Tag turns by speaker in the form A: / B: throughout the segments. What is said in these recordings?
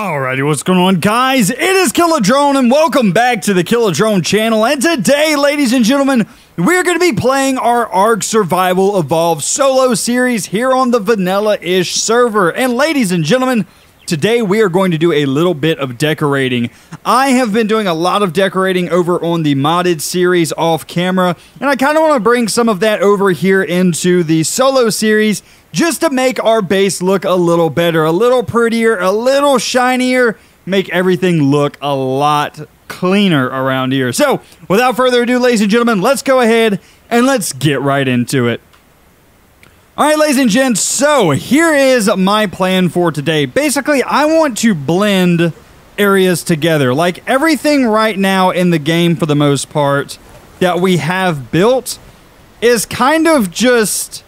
A: Alrighty, what's going on, guys? It is Killadrone, and welcome back to the Killadrone channel. And today, ladies and gentlemen, we're going to be playing our Ark Survival Evolved solo series here on the Vanilla-ish server. And ladies and gentlemen, today we are going to do a little bit of decorating. I have been doing a lot of decorating over on the modded series off camera, and I kind of want to bring some of that over here into the solo series just to make our base look a little better, a little prettier, a little shinier, make everything look a lot cleaner around here. So, without further ado, ladies and gentlemen, let's go ahead and let's get right into it. Alright, ladies and gents, so here is my plan for today. Basically, I want to blend areas together. Like, everything right now in the game, for the most part, that we have built is kind of just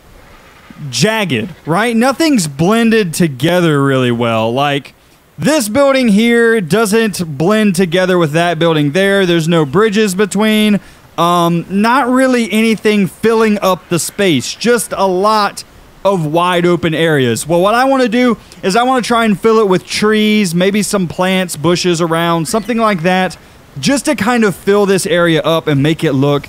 A: jagged, right? Nothing's blended together really well. Like, this building here doesn't blend together with that building there. There's no bridges between. Not really anything filling up the space. Just a lot of wide open areas. Well, what I want to do is I want to try and fill it with trees, maybe some plants, bushes around, something like that, just to kind of fill this area up and make it look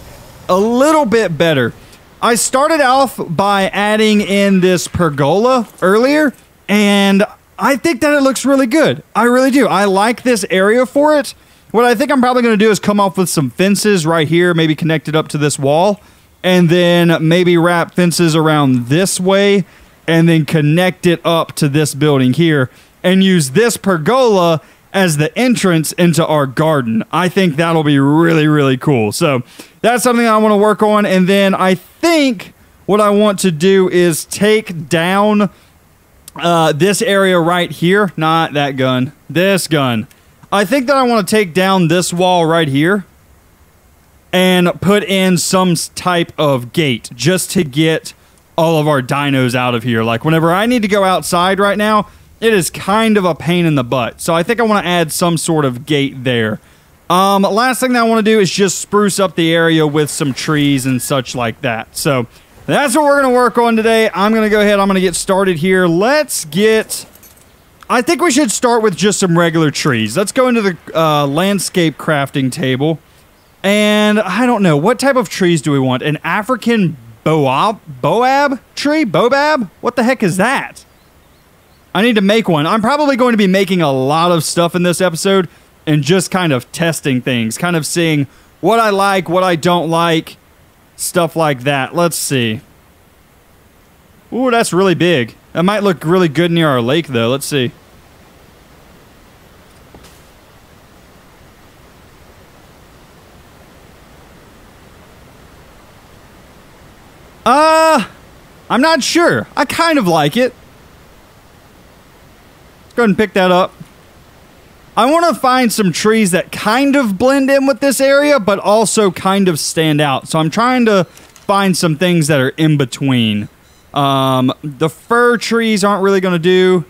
A: a little bit better. I started off by adding in this pergola earlier, and I think that it looks really good. I really do. I like this area for it. What I think I'm probably going to do is come off with some fences right here, maybe connect it up to this wall, and then maybe wrap fences around this way, and then connect it up to this building here, and use this pergola as the entrance into our garden. I think that'll be really, really cool. So that's something I want to work on. And then I think what I want to do is take down this area right here. Not that gun. This gun. I think that I want to take down this wall right here and put in some type of gate just to get all of our dinos out of here. Like, whenever I need to go outside right now, it is kind of a pain in the butt. So I think I want to add some sort of gate there. Last thing that I want to do is just spruce up the area with some trees and such like that. So that's what we're going to work on today. I'm going to go ahead. I'm going to get started here. Let's get... I think we should start with just some regular trees. Let's go into the landscape crafting table. And I don't know. What type of trees do we want? An African boab tree? Bobab? What the heck is that? I need to make one. I'm probably going to be making a lot of stuff in this episode and just kind of testing things, kind of seeing what I like, what I don't like, stuff like that. Let's see. Ooh, that's really big. That might look really good near our lake, though. Let's see. I'm not sure. I kind of like it. Go ahead and pick that up. I want to find some trees that kind of blend in with this area, but also kind of stand out. So I'm trying to find some things that are in between. The fir trees aren't really going to do.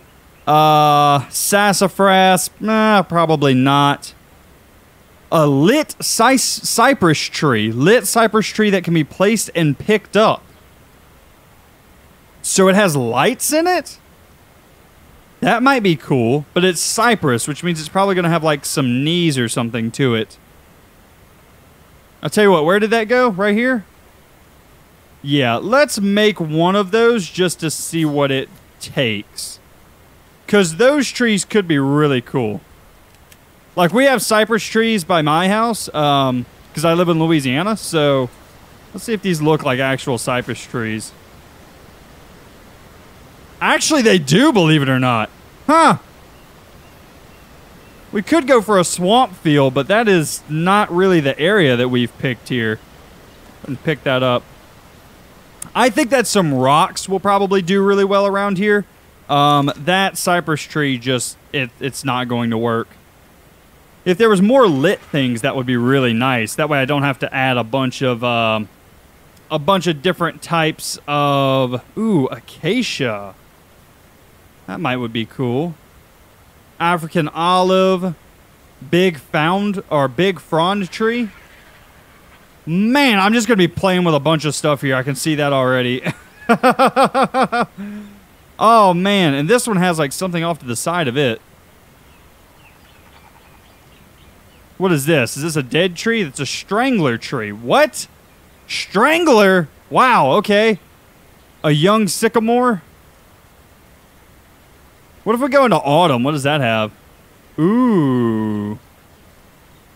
A: Sassafras, probably not. A lit cypress tree. Lit cypress tree that can be placed and picked up. So it has lights in it? That might be cool, but it's cypress, which means it's probably going to have, like, some knees or something to it. I'll tell you what, where did that go? Right here? Yeah, let's make one of those just to see what it takes. Because those trees could be really cool. Like, we have cypress trees by my house, because I live in Louisiana, so let's see if these look like actual cypress trees. Actually, they do, believe it or not. Huh. We could go for a swamp field, but that is not really the area that we've picked here. And pick that up. I think that some rocks will probably do really well around here. That cypress tree just, it's not going to work. If there was more lit things, that would be really nice. That way I don't have to add a bunch of different types of, ooh, acacia. That would be cool. African olive, big frond tree. Man, I'm just going to be playing with a bunch of stuff here. I can see that already. Oh, man. And this one has, like, something off to the side of it. What is this? Is this a dead tree? It's a strangler tree. What? Strangler? Wow, okay. A young sycamore? What if we go into autumn? What does that have? Ooh.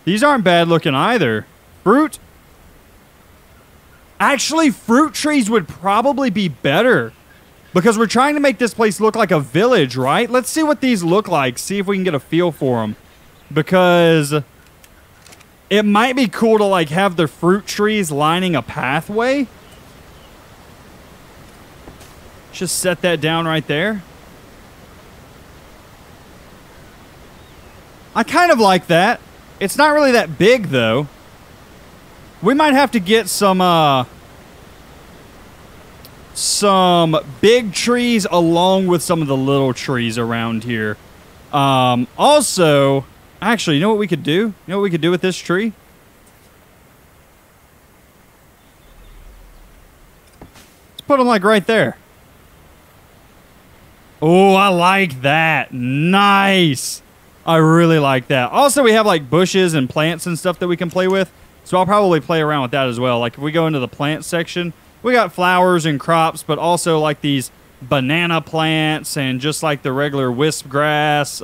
A: These aren't bad looking either. Fruit? Actually, fruit trees would probably be better because we're trying to make this place look like a village, right? Let's see what these look like. See if we can get a feel for them. Because it might be cool to like have the fruit trees lining a pathway. Just set that down right there. I kind of like that. It's not really that big though. We might have to get some big trees along with some of the little trees around here. Also, actually, you know what we could do? You know what we could do with this tree? Let's put them like right there. Oh, I like that. Nice. I really like that. Also, we have like bushes and plants and stuff that we can play with. So I'll probably play around with that as well. Like if we go into the plant section, we got flowers and crops, but also like these banana plants and just like the regular wisp grass,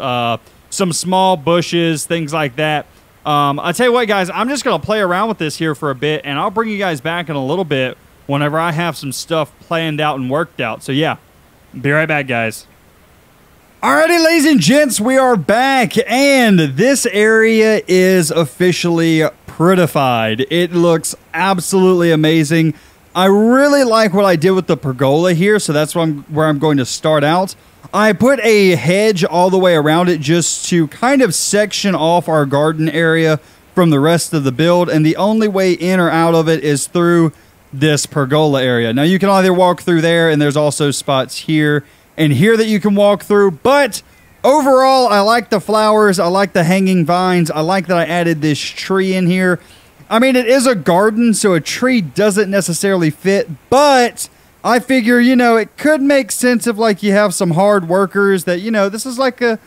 A: some small bushes, things like that. I'll tell you what, guys, I'm just going to play around with this here for a bit, and I'll bring you guys back in a little bit whenever I have some stuff planned out and worked out. So yeah, be right back, guys. Alrighty, ladies and gents, we are back, and this area is officially prettified. It looks absolutely amazing. I really like what I did with the pergola here, so that's where I'm going to start out. I put a hedge all the way around it just to kind of section off our garden area from the rest of the build, and the only way in or out of it is through this pergola area. Now, you can either walk through there, and there's also spots here and here that you can walk through, but overall, I like the flowers, I like the hanging vines, I like that I added this tree in here. I mean, it is a garden, so a tree doesn't necessarily fit, but I figure, you know, it could make sense if, like, you have some hard workers that, you know, this is like a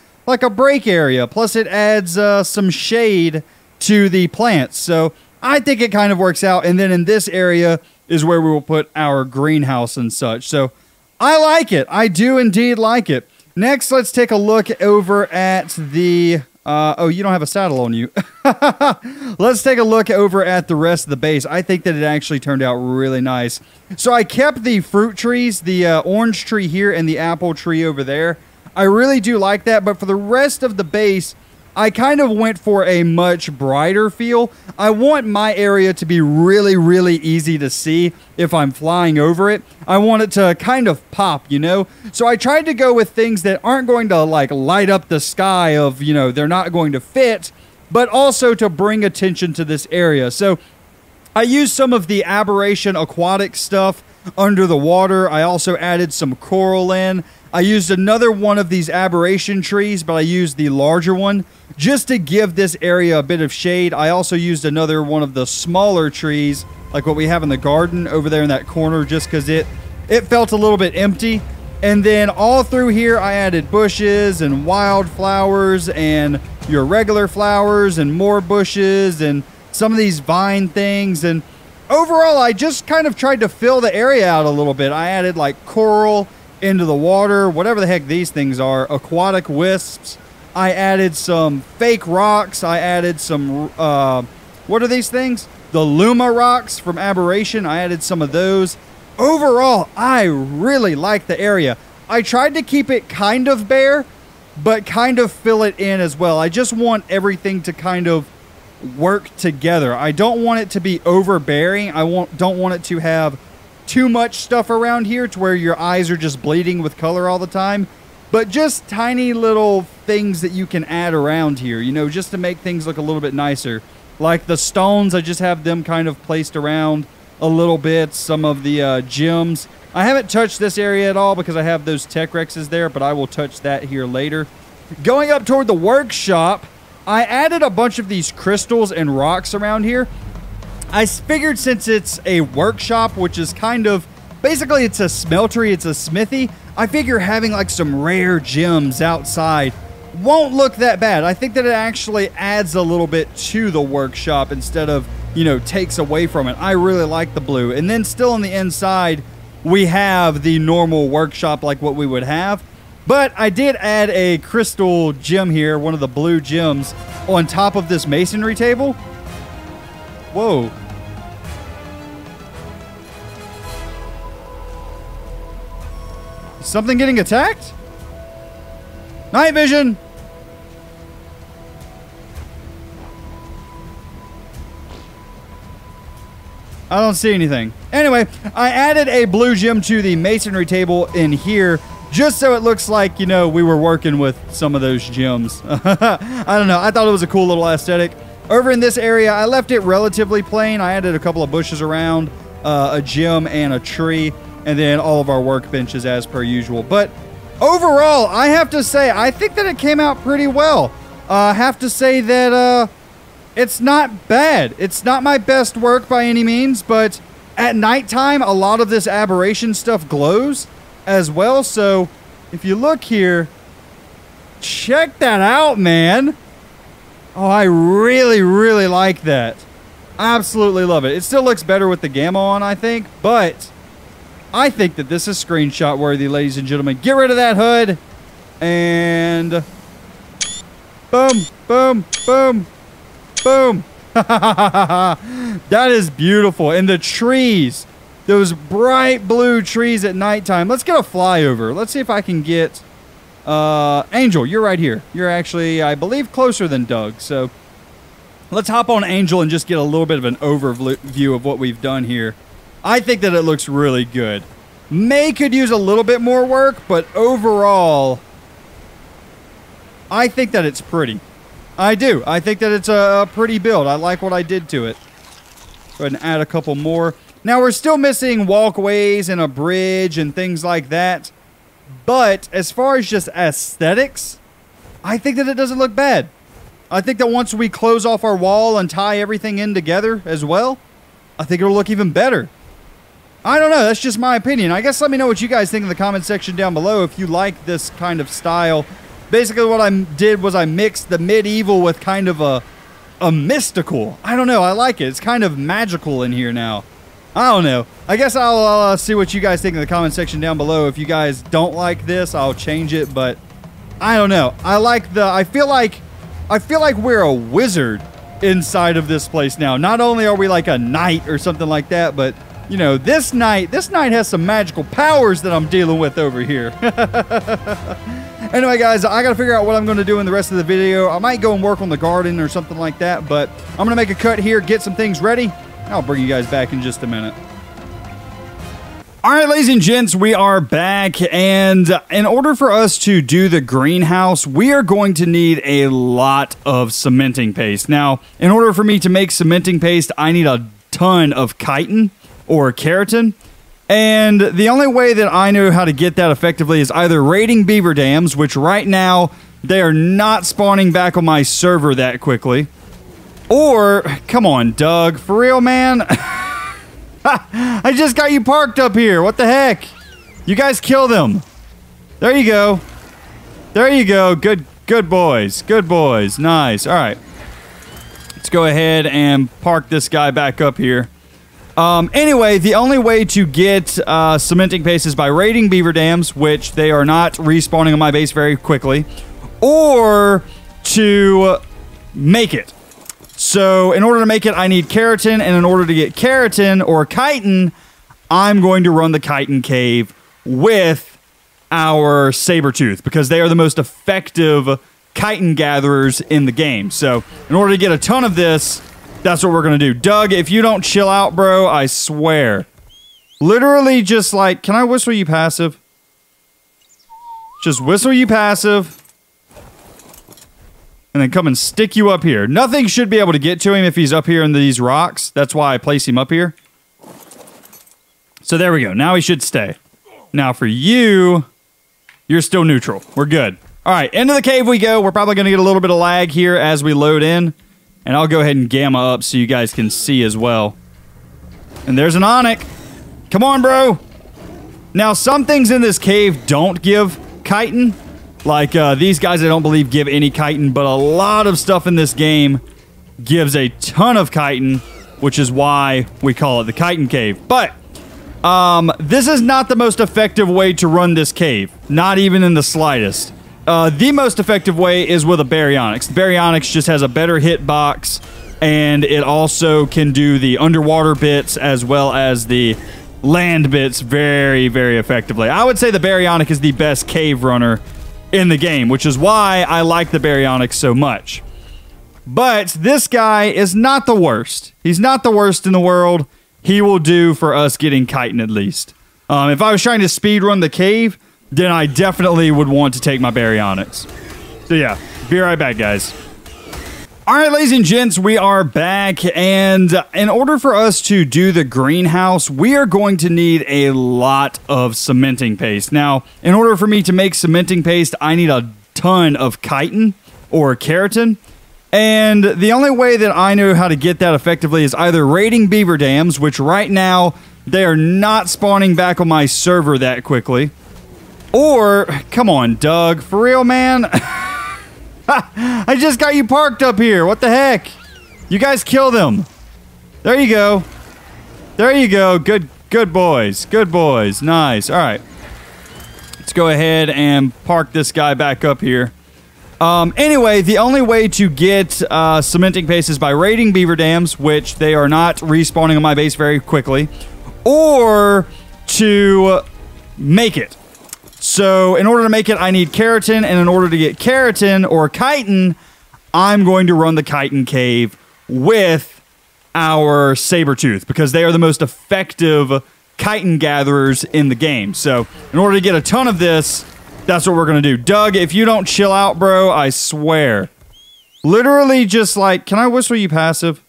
A: break area, plus it adds some shade to the plants, so I think it kind of works out, and then in this area is where we will put our greenhouse and such, so I like it. I do indeed like it. Next, let's take a look over at the... oh, you don't have a saddle on you. Let's take a look over at the rest of the base. I think that it actually turned out really nice. So I kept the fruit trees, the orange tree here and the apple tree over there. I really do like that, but for the rest of the base, I kind of went for a much brighter feel. I want my area to be really, really easy to see if I'm flying over it. I want it to kind of pop, you know? So I tried to go with things that aren't going to like light up the sky of, you know, they're not going to fit, but also to bring attention to this area. So I used some of the aberration aquatic stuff under the water. I also added some coral in. I used another one of these aberration trees, but I used the larger one just to give this area a bit of shade. I also used another one of the smaller trees, like what we have in the garden over there in that corner, just because it felt a little bit empty. And then all through here, I added bushes and wildflowers and your regular flowers and more bushes and some of these vine things. And overall, I just kind of tried to fill the area out a little bit. I added like coral into the water, whatever the heck these things are, aquatic wisps. I added some fake rocks. I added some, what are these things? The Luma rocks from Aberration. I added some of those. Overall, I really like the area. I tried to keep it kind of bare, but kind of fill it in as well. I just want everything to kind of work together. I don't want it to be overbearing. Don't want it to have too much stuff around here to where your eyes are just bleeding with color all the time, but just tiny little things that you can add around here, you know, just to make things look a little bit nicer. Like the stones, I just have them kind of placed around a little bit. Some of the gems. I haven't touched this area at all because I have those Tech Rexes there, but I will touch that here later. Going up toward the workshop, I added a bunch of these crystals and rocks around here. I figured since it's a workshop, which is kind of, basically it's a smeltery, it's a smithy, I figure having like some rare gems outside won't look that bad. I think that it actually adds a little bit to the workshop instead of, you know, takes away from it. I really like the blue. And then still on the inside, we have the normal workshop like what we would have. But I did add a crystal gem here, one of the blue gems, on top of this masonry table. Whoa. Is something getting attacked? Night vision! I don't see anything. Anyway, I added a blue gem to the masonry table in here just so it looks like, you know, we were working with some of those gems. I don't know. I thought it was a cool little aesthetic. Over in this area, I left it relatively plain. I added a couple of bushes around, a gem and a tree, and then all of our workbenches as per usual. But overall, I have to say, I think that it came out pretty well. I have to say that it's not bad. It's not my best work by any means, but at nighttime, a lot of this aberration stuff glows as well. So if you look here, check that out, man. Oh, I really, really like that. Absolutely love it. It still looks better with the gamma on, I think, but I think that this is screenshot worthy, ladies and gentlemen. Get rid of that hood and boom, boom, boom, boom. That is beautiful. And the trees, those bright blue trees at nighttime. Let's get a flyover. Let's see if I can get Angel. You're right here. You're actually, I believe, closer than Doug. So let's hop on Angel and just get a little bit of an overview of what we've done here. I think that it looks really good. May could use a little bit more work, but overall, I think that it's pretty. I do. I think that it's a pretty build. I like what I did to it. Go ahead and add a couple more. Now, we're still missing walkways and a bridge and things like that. But as far as just aesthetics, I think that it doesn't look bad. I think that once we close off our wall and tie everything in together as well, I think it'll look even better. I don't know. That's just my opinion. I guess let me know what you guys think in the comment section down below if you like this kind of style. Basically, what I did was I mixed the medieval with kind of a mystical. I don't know. I like it. It's kind of magical in here now. I don't know. I guess I'll see what you guys think in the comment section down below. If you guys don't like this, I'll change it. But I don't know. I like the. I feel like we're a wizard inside of this place now. Not only are we like a knight or something like that, but you know, this knight has some magical powers that I'm dealing with over here. Anyway, guys, I got to figure out what I'm going to do in the rest of the video. I might go and work on the garden or something like that, but I'm going to make a cut here, get some things ready. I'll bring you guys back in just a minute. All right, ladies and gents, we are back, and in order for us to do the greenhouse, we are going to need a lot of cementing paste. Now, in order for me to make cementing paste, I need a ton of chitin or keratin. And the only way that I know how to get that effectively is either raiding beaver dams, which right now, they are not spawning back on my server that quickly. Or, come on, Doug, for real, man? I just got you parked up here. What the heck? You guys kill them. There you go. There you go. Good boys. Good boys. Nice. All right. Let's go ahead and park this guy back up here. Anyway, the only way to get cementing paste is by raiding beaver dams, which they are not respawning on my base very quickly, or to make it. So in order to make it, I need keratin, and in order to get keratin or chitin, I'm going to run the chitin cave with our saber-tooth because they are the most effective chitin gatherers in the game. So in order to get a ton of this, that's what we're going to do. Doug, if you don't chill out, bro, I swear. Literally just like, can I whistle you passive? Just whistle you passive. And then come and stick you up here. Nothing should be able to get to him if he's up here in these rocks. That's why I place him up here. So there we go. Now he should stay. Now for you, you're still neutral. We're good. All right, into the cave we go. We're probably going to get a little bit of lag here as we load in. And I'll go ahead and gamma up so you guys can see as well. And there's an onyx. Come on, bro. Now, some things in this cave don't give chitin. Like, these guys I don't believe give any chitin, but a lot of stuff in this game gives a ton of chitin, which is why we call it the chitin cave. But this is not the most effective way to run this cave, not even in the slightest. The most effective way is with a baryonyx. Baryonyx just has a better hitbox, and it also can do the underwater bits as well as the land bits very, very effectively. I would say the baryonyx is the best cave runner in the game, which is why I like the baryonyx so much. But this guy is not the worst. He's not the worst in the world. He will do for us getting chitin at least. If I was trying to speedrun the cave, then I definitely would want to take my baryonyx. So yeah, be right back, guys. Alright, ladies and gents, we are back, and in order for us to do the greenhouse, we are going to need a lot of cementing paste. Now, in order for me to make cementing paste, I need a ton of chitin, or keratin, and the only way that I know how to get that effectively is either raiding beaver dams, which right now, they are not spawning back on my server that quickly, or, come on, Doug, for real, man? I just got you parked up here. What the heck? You guys kill them. There you go. There you go. Good boys. Good boys. Nice. All right. Let's go ahead and park this guy back up here. Anyway, the only way to get cementing paste is by raiding beaver dams, which they are not respawning on my base very quickly, or to make it. So, in order to make it, I need keratin, and in order to get keratin, or chitin, I'm going to run the chitin cave with our saber-tooth, because they are the most effective chitin gatherers in the game. So, in order to get a ton of this, that's what we're going to do. Doug, if you don't chill out, bro, I swear. Literally just like, can I whistle you passive?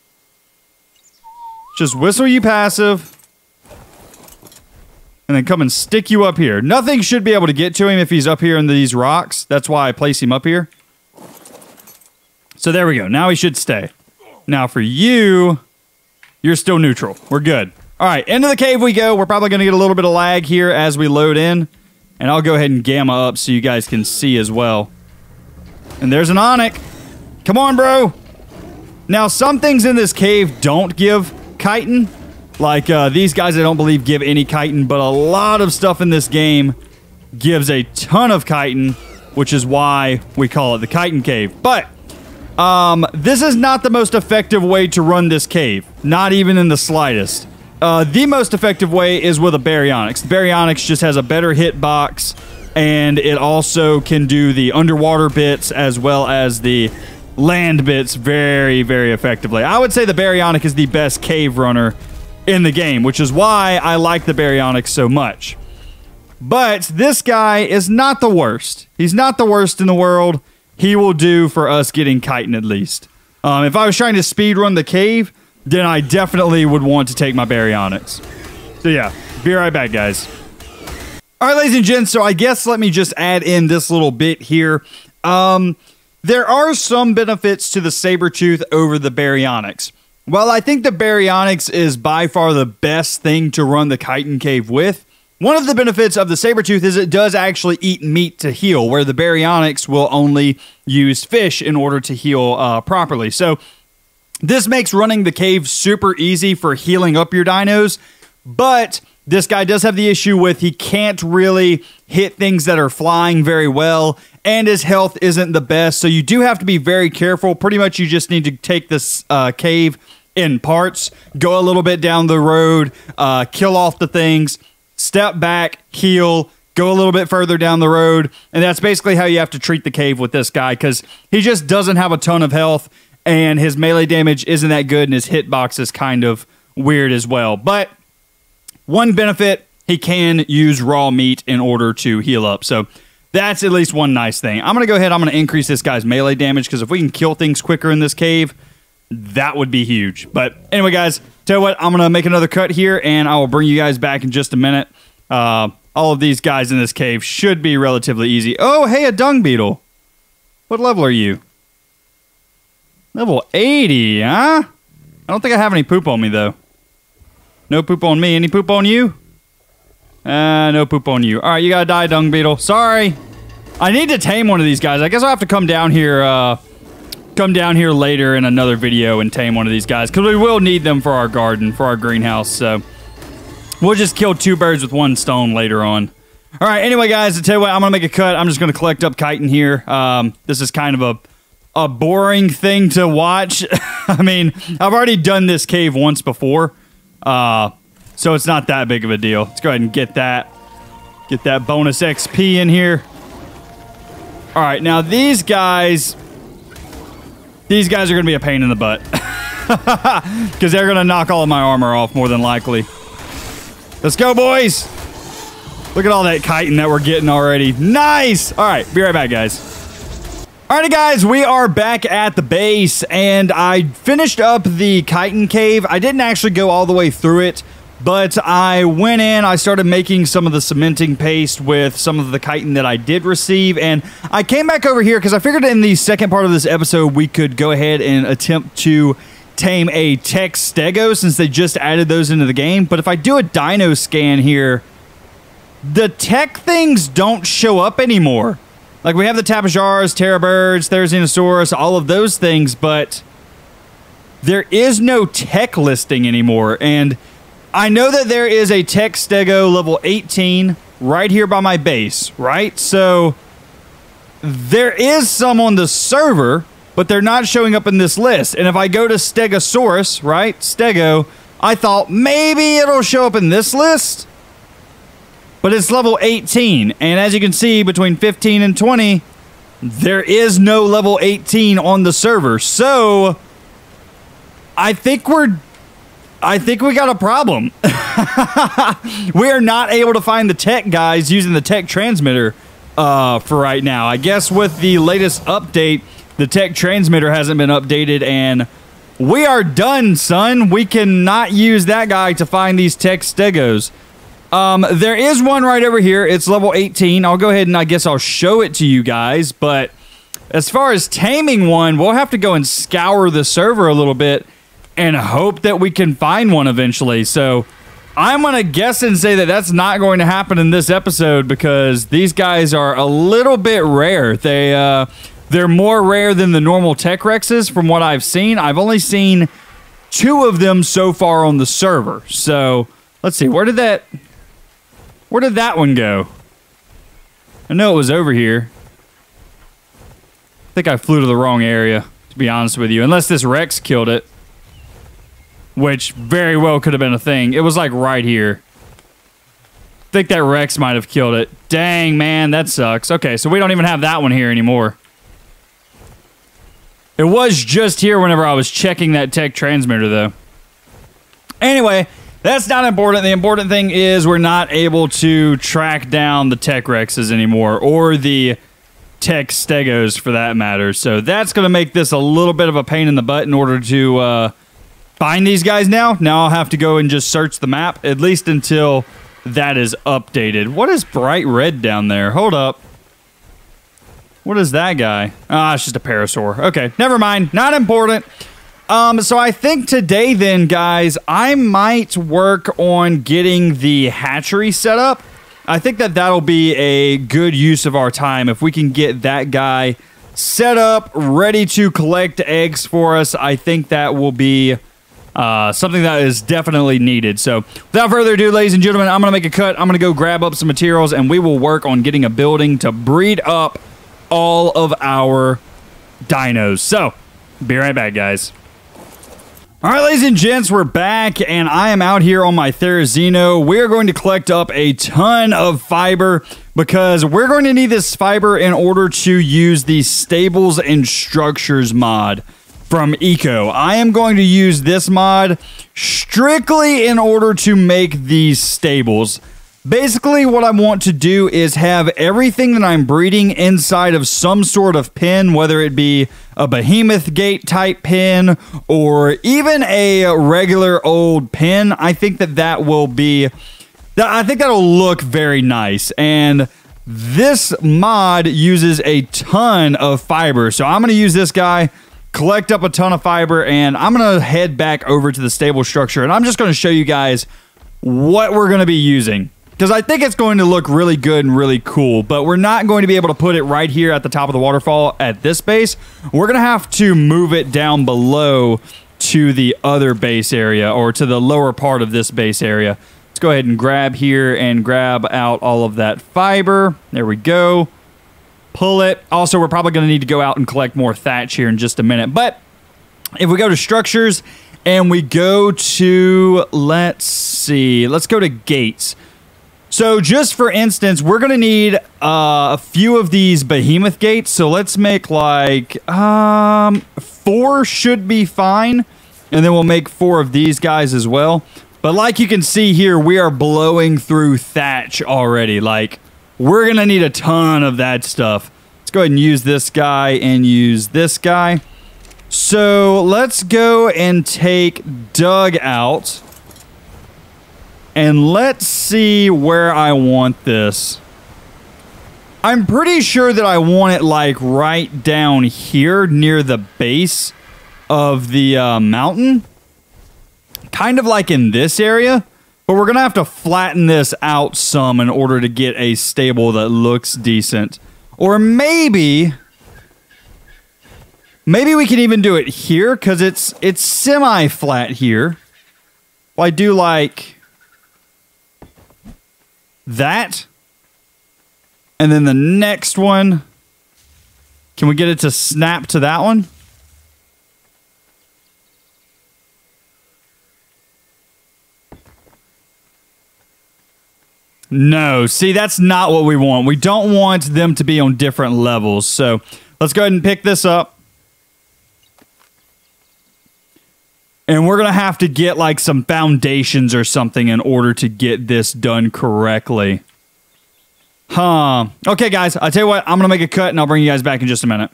A: Just whistle you passive. And then come and stick you up here. Nothing should be able to get to him if he's up here in these rocks. That's why I place him up here. So there we go. Now he should stay. Now for you, you're still neutral. We're good. All right, into the cave we go. We're probably going to get a little bit of lag here as we load in. And I'll go ahead and gamma up so you guys can see as well. And there's an onyx. Come on, bro. Now, some things in this cave don't give chitin. Like, these guys I don't believe give any chitin, but a lot of stuff in this game gives a ton of chitin, which is why we call it the chitin cave. But, this is not the most effective way to run this cave, not even in the slightest. The most effective way is with a baryonyx. The baryonyx just has a better hitbox, and it also can do the underwater bits as well as the land bits very, very effectively. I would say the baryonyx is the best cave runner in the game, which is why I like the baryonyx so much. But this guy is not the worst. He's not the worst in the world. He will do for us getting chitin at least. If I was trying to speedrun the cave, then I definitely would want to take my baryonyx. So yeah, be right back, guys. All right, ladies and gents, so I guess let me just add in this little bit here. There are some benefits to the saber-tooth over the baryonyx. Well, I think the baryonyx is by far the best thing to run the chitin cave with. One of the benefits of the saber-tooth is it does actually eat meat to heal, where the baryonyx will only use fish in order to heal properly. So this makes running the cave super easy for healing up your dinos, but this guy does have the issue with he can't really hit things that are flying very well, and his health isn't the best, so you do have to be very careful. Pretty much you just need to take this cave in parts, go a little bit down the road, kill off the things, step back, heal, go a little bit further down the road, and that's basically how you have to treat the cave with this guy, because he just doesn't have a ton of health, and his melee damage isn't that good, and his hitbox is kind of weird as well. But one benefit, he can use raw meat in order to heal up, so that's at least one nice thing. I'm going to go ahead, I'm going to increase this guy's melee damage, because if we can kill things quicker in this cave, that would be huge. But anyway, guys, tell you what, I'm going to make another cut here, and I will bring you guys back in just a minute. All of these guys in this cave should be relatively easy. Oh, hey, a dung beetle. What level are you? Level 80, huh? I don't think I have any poop on me, though. No poop on me. Any poop on you? No poop on you. All right, you gotta die, dung beetle. Sorry. I need to tame one of these guys. I guess I'll have to come down here later in another video and tame one of these guys, because we will need them for our garden, for our greenhouse. So we'll just kill 2 birds with 1 stone later on. All right, anyway, guys, I tell you what, I'm going to make a cut. I'm just going to collect up chitin here. This is kind of a boring thing to watch. I mean, I've already done this cave once before, so it's not that big of a deal. Let's go ahead and get that bonus XP in here. All right, now these guys are going to be a pain in the butt. Because they're going to knock all of my armor off, more than likely. Let's go, boys. Look at all that chitin that we're getting already. Nice. All right, be right back, guys. Alrighty, guys, we are back at the base, and I finished up the chitin cave. I didn't actually go all the way through it, but I went in, I started making some of the cementing paste with some of the chitin that I did receive, and I came back over here because I figured in the second part of this episode we could go ahead and attempt to tame a tech stego since they just added those into the game. But if I do a dino scan here, the tech things don't show up anymore. Like, we have the tapajars, terrabirds, therizinosaurus, all of those things, but there is no tech listing anymore. And I know that there is a tech stego level 18 right here by my base, right? So there is some on the server, but they're not showing up in this list. And if I go to stegosaurus, right, stego, I thought maybe it'll show up in this list. But it's level 18, and as you can see, between 15 and 20, there is no level 18 on the server. So I think we got a problem. We are not able to find the tech guys using the tech transmitter for right now. I guess with the latest update, the tech transmitter hasn't been updated, and we are done, son. We cannot use that guy to find these tech stegos. There is one right over here. It's level 18. I'll go ahead and I guess I'll show it to you guys. But as far as taming one, we'll have to go and scour the server a little bit and hope that we can find one eventually. So I'm going to guess and say that that's not going to happen in this episode because these guys are a little bit rare. They're more rare than the normal Tech Rexes from what I've seen. I've only seen 2 of them so far on the server. So let's see. Where did that one go? I know it was over here. I think I flew to the wrong area, to be honest with you. Unless this Rex killed it. Which very well could have been a thing. It was like right here. I think that Rex might have killed it. Dang, man, that sucks. Okay, so we don't even have that one here anymore. It was just here whenever I was checking that tech transmitter, though. Anyway, that's not important. The important thing is we're not able to track down the Tech Rexes anymore, or the Tech Stegos for that matter. So that's going to make this a little bit of a pain in the butt in order to find these guys now. Now I'll have to go and just search the map, at least until that is updated. What is bright red down there? Hold up. What is that guy? Ah, it's just a parasaur. Okay, never mind. Not important. So I think today then, guys, I might work on getting the hatchery set up. I think that that'll be a good use of our time. If we can get that guy set up, ready to collect eggs for us, I think that will be something that is definitely needed. So without further ado, ladies and gentlemen, I'm going to make a cut. I'm going to go grab up some materials, and we will work on getting a building to breed up all of our dinos. So be right back, guys. All right, ladies and gents, we're back, and I am out here on my Therizino. We're going to collect up a ton of fiber because we're going to need this fiber in order to use the Stables and Structures mod from Eco. I am going to use this mod strictly in order to make these stables. Basically, what I want to do is have everything that I'm breeding inside of some sort of pen, whether it be a behemoth gate type pen or even a regular old pen. I think that will be... I think that'll look very nice. And this mod uses a ton of fiber. So I'm going to use this guy, collect up a ton of fiber, and I'm going to head back over to the stable structure. And I'm just going to show you guys what we're going to be using. because I think it's going to look really good and really cool, but we're not going to be able to put it right here at the top of the waterfall at this base. We're going to have to move it down below to the other base area, or to the lower part of this base area. Let's go ahead and grab here and grab out all of that fiber. There we go. Pull it. Also, we're probably going to need to go out and collect more thatch here in just a minute. But if we go to structures and we go to, let's see, let's go to gates. So just for instance, we're going to need a few of these behemoth gates. So let's make like 4 should be fine. And then we'll make 4 of these guys as well. But like you can see here, we are blowing through thatch already. Like, we're going to need a ton of that stuff. Let's go ahead and use this guy and use this guy. So let's go and take Doug out. And let's see where I want this. I'm pretty sure that I want it like right down here near the base of the mountain. Kind of like in this area. But we're going to have to flatten this out some in order to get a stable that looks decent. Or maybe we can even do it here because it's semi-flat here. Well, I do like that. And then the next one, can we get it to snap to that one? No, see, that's not what we want. We don't want them to be on different levels. So let's go ahead and pick this up. And we're going to have to get like some foundations or something in order to get this done correctly. Huh. Okay, guys, I'll tell you what. I'm going to make a cut and I'll bring you guys back in just a minute.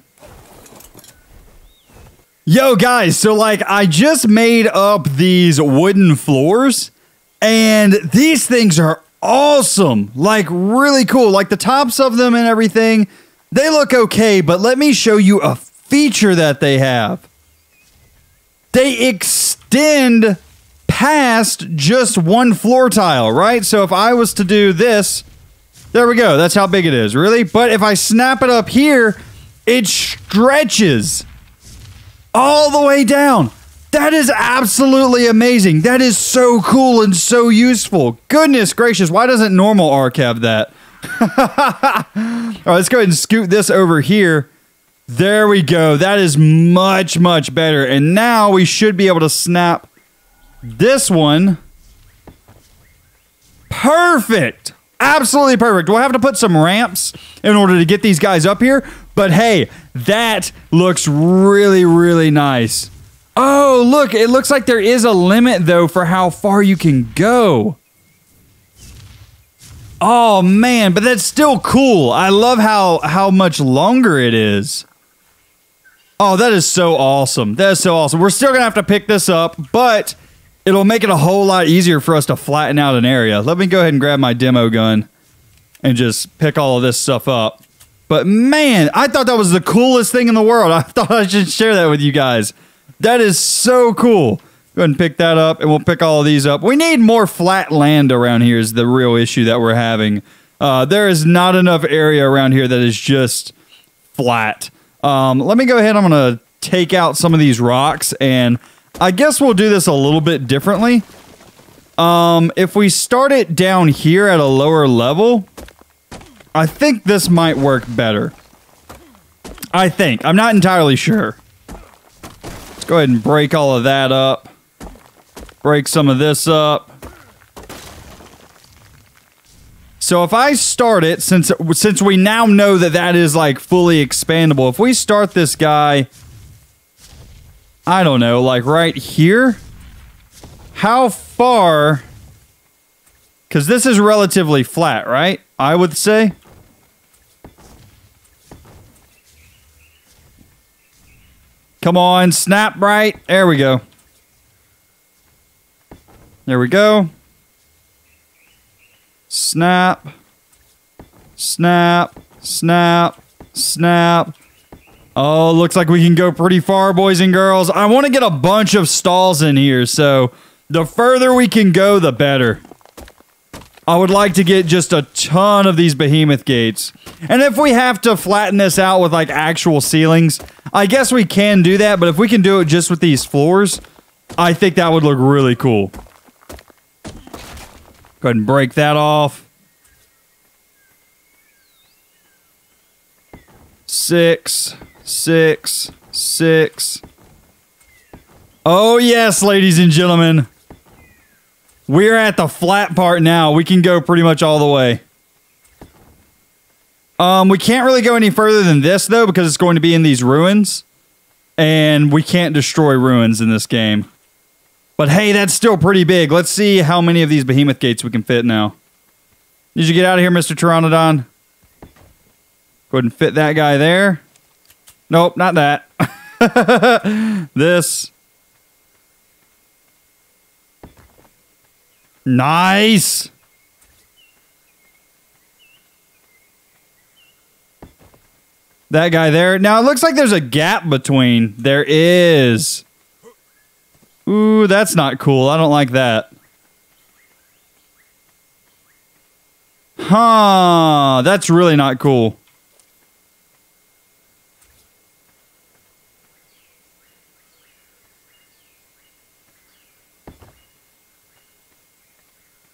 A: Yo, guys, so like I just made up these wooden floors. And these things are awesome. Like really cool. Like the tops of them and everything. They look okay, but let me show you a feature that they have. They extend past just one floor tile, right? So if I was to do this, there we go. That's how big it is, really. But if I snap it up here, it stretches all the way down. That is absolutely amazing. That is so cool and so useful. Goodness gracious, why doesn't normal Ark have that? All right, let's go ahead and scoot this over here. There we go. That is much, much better. And now we should be able to snap this one. Perfect. Absolutely perfect. We'll have to put some ramps in order to get these guys up here. But hey, that looks really, really nice. Oh, look. It looks like there is a limit, though, for how far you can go. Oh, man. But that's still cool. I love how much longer it is. Oh, that is so awesome. That is so awesome. We're still going to have to pick this up, but it'll make it a whole lot easier for us to flatten out an area. Let me go ahead and grab my demo gun and just pick all of this stuff up. But, man, I thought that was the coolest thing in the world. I thought I should share that with you guys. That is so cool. Go ahead and pick that up, and we'll pick all of these up. We need more flat land around here is the real issue that we're having. There is not enough area around here that is just flat. Let me go ahead. I'm going to take out some of these rocks, and I guess we'll do this a little bit differently. If we start it down here at a lower level, I think this might work better. I think. I'm not entirely sure. Let's go ahead and break all of that up. Break some of this up. So if I start it, since we now know that that is like fully expandable, if we start this guy, I don't know, like right here, how far, because this is relatively flat, right? I would say. Come on, snap right. There we go. There we go. Snap. Snap. Snap. Snap. Oh, looks like we can go pretty far, boys and girls. I want to get a bunch of stalls in here, so the further we can go, the better. I would like to get just a ton of these behemoth gates. And if we have to flatten this out with like actual ceilings, I guess we can do that, but if we can do it just with these floors, I think that would look really cool. Go ahead and break that off. 6, 6, 6. Oh yes, ladies and gentlemen. We're at the flat part now. We can go pretty much all the way. We can't really go any further than this, though, because it's going to be in these ruins. And we can't destroy ruins in this game. But hey, that's still pretty big. Let's see how many of these behemoth gates we can fit now. Did you get out of here, Mr. Pteranodon? Go ahead and fit that guy there. Nope, not that. This. Nice. That guy there. Now, it looks like there's a gap between. There is. Ooh, that's not cool. I don't like that. Huh. That's really not cool.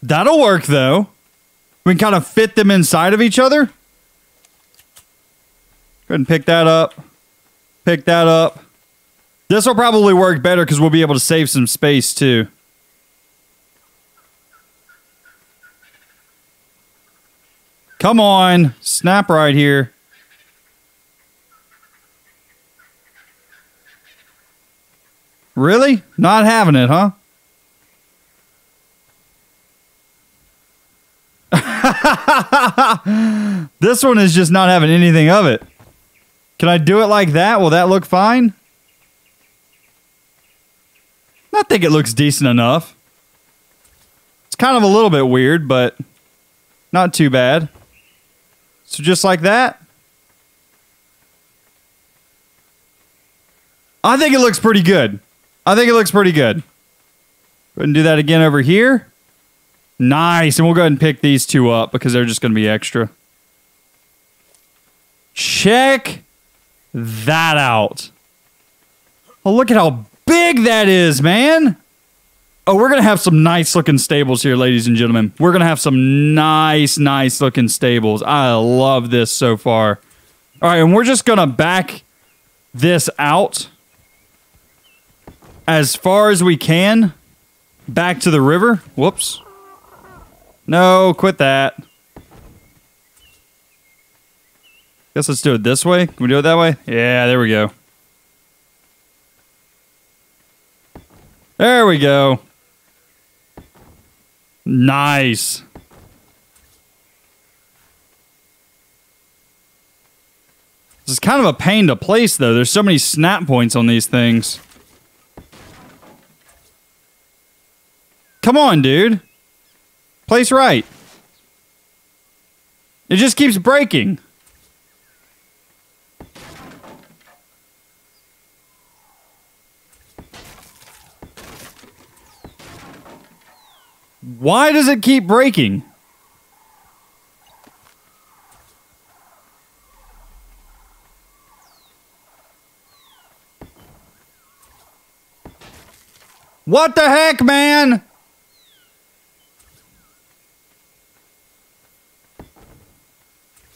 A: That'll work, though. We can kind of fit them inside of each other. Go ahead and pick that up. Pick that up. This will probably work better because we'll be able to save some space, too. Come on. Snap right here. Really? Not having it, huh? This one is just not having anything of it. Can I do it like that? Will that look fine? I think it looks decent enough. It's kind of a little bit weird, but not too bad. So just like that. I think it looks pretty good. I think it looks pretty good. Go ahead and do that again over here. Nice, and we'll go ahead and pick these two up because they're just going to be extra. Check that out. Oh, look at how big that is, man. Oh, we're going to have some nice looking stables here, ladies and gentlemen. We're going to have some nice looking stables. I love this so far. All right, and we're just going to back this out as far as we can back to the river. Whoops. No, quit that. Guess let's do it this way. Can we do it that way? Yeah, there we go. There we go. Nice. This is kind of a pain to place, though. There's so many snap points on these things. Come on, dude. Place right. It just keeps breaking. Why does it keep breaking? What the heck, man?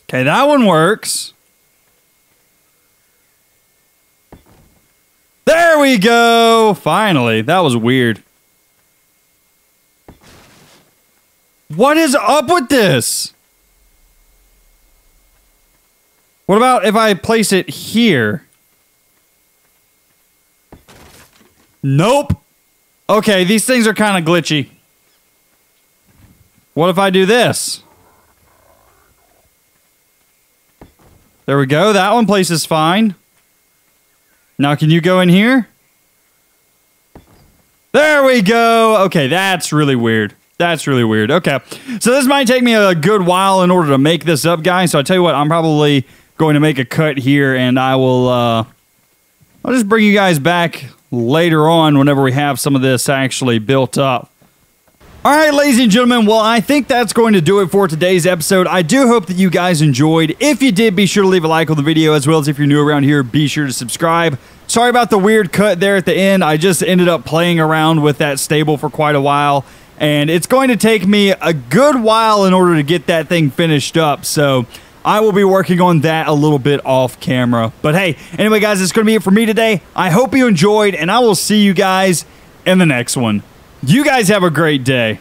A: Okay, that one works. There we go! Finally. That was weird. What is up with this? What about if I place it here? Nope. Okay, these things are kind of glitchy. What if I do this? There we go. That one places fine. Now, can you go in here? There we go. Okay, that's really weird. That's really weird. Okay, so this might take me a good while in order to make this up, guys. So I tell you what, I'm probably going to make a cut here, and I will. I'll just bring you guys back later on whenever we have some of this actually built up. All right, ladies and gentlemen, well, I think that's going to do it for today's episode. I do hope that you guys enjoyed. If you did, be sure to leave a like on the video, as well as if you're new around here, be sure to subscribe. Sorry about the weird cut there at the end. I just ended up playing around with that stable for quite a while, and it's going to take me a good while in order to get that thing finished up, so I will be working on that a little bit off camera. But hey, anyway, guys, that's going to be it for me today. I hope you enjoyed, and I will see you guys in the next one. You guys have a great day.